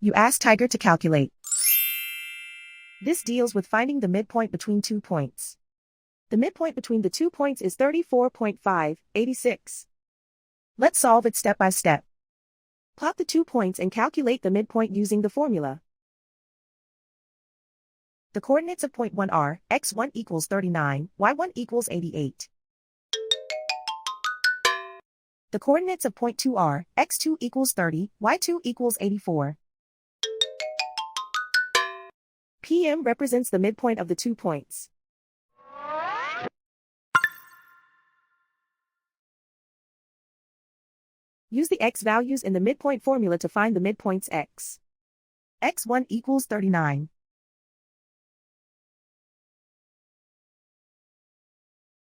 You ask Tiger to calculate. This deals with finding the midpoint between 2 points. The midpoint between the 2 points is 34.586. Let's solve it step by step. Plot the 2 points and calculate the midpoint using the formula. The coordinates of point 1 are x1 equals 39, y1 equals 88. The coordinates of point 2 are x2 equals 30, y2 equals 84. PM represents the midpoint of the 2 points. Use the x values in the midpoint formula to find the midpoints x. x1 equals 39.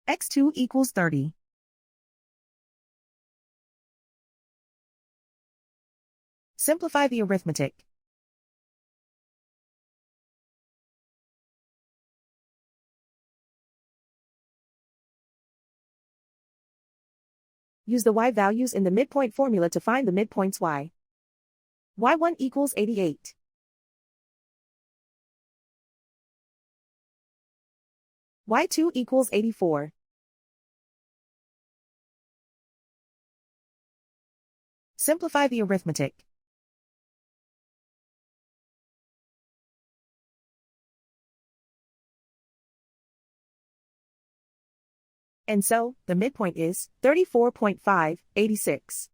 x2 equals 30. Simplify the arithmetic. Use the y values in the midpoint formula to find the midpoints y. y1 equals 88. y2 equals 84. Simplify the arithmetic. And so, the midpoint is 34.586.